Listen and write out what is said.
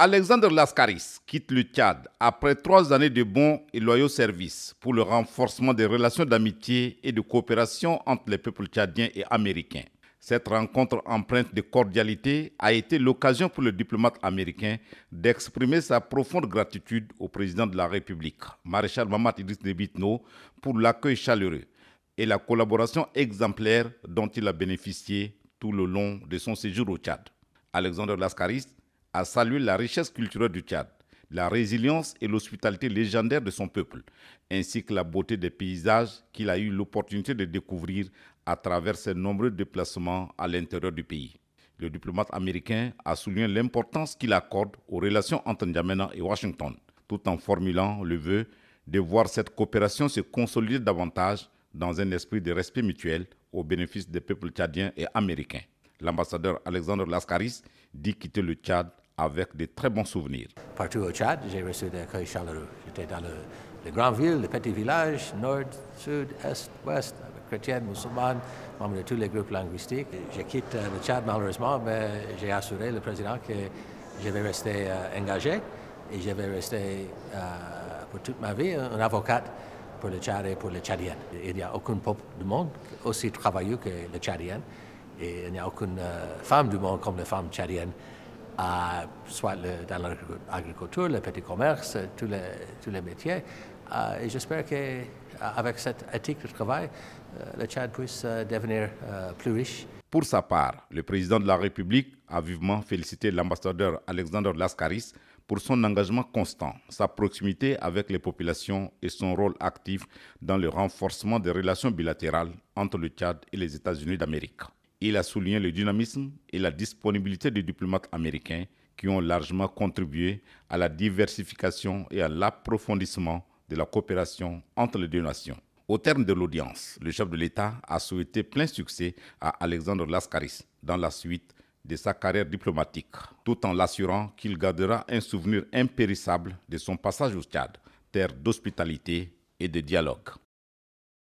Alexandre Laskaris quitte le Tchad après 3 années de bons et loyaux services pour le renforcement des relations d'amitié et de coopération entre les peuples tchadiens et américains. Cette rencontre empreinte de cordialité a été l'occasion pour le diplomate américain d'exprimer sa profonde gratitude au président de la République, maréchal Mahamat Idriss Déby Itno, pour l'accueil chaleureux et la collaboration exemplaire dont il a bénéficié tout le long de son séjour au Tchad. Alexandre Laskaris a salué la richesse culturelle du Tchad, la résilience et l'hospitalité légendaire de son peuple, ainsi que la beauté des paysages qu'il a eu l'opportunité de découvrir à travers ses nombreux déplacements à l'intérieur du pays. Le diplomate américain a souligné l'importance qu'il accorde aux relations entre N'Djamena et Washington, tout en formulant le vœu de voir cette coopération se consolider davantage dans un esprit de respect mutuel au bénéfice des peuples tchadiens et américains. L'ambassadeur Alexandre Laskaris dit quitter le Tchad avec de très bons souvenirs. Partout au Tchad, j'ai reçu des accueils chaleureux. J'étais dans les grandes villes, les petits villages, nord, sud, est, ouest, chrétiennes, musulmanes, membres de tous les groupes linguistiques. Je quitte le Tchad malheureusement, mais j'ai assuré le président que je vais rester engagé et je vais rester pour toute ma vie un avocat pour le Tchad et pour les Tchadiens. Il n'y a aucun peuple du monde aussi travailleux que les Tchadiens. Et il n'y a aucune femme du monde comme les femmes tchadiennes, soit dans l'agriculture, le petit commerce, tous les métiers. Et j'espère qu'avec cette éthique de travail, le Tchad puisse devenir plus riche. Pour sa part, le président de la République a vivement félicité l'ambassadeur Alexandre Laskaris pour son engagement constant, sa proximité avec les populations et son rôle actif dans le renforcement des relations bilatérales entre le Tchad et les États-Unis d'Amérique. Il a souligné le dynamisme et la disponibilité des diplomates américains qui ont largement contribué à la diversification et à l'approfondissement de la coopération entre les deux nations. Au terme de l'audience, le chef de l'État a souhaité plein succès à Alexandre Laskaris dans la suite de sa carrière diplomatique, tout en l'assurant qu'il gardera un souvenir impérissable de son passage au Tchad, terre d'hospitalité et de dialogue.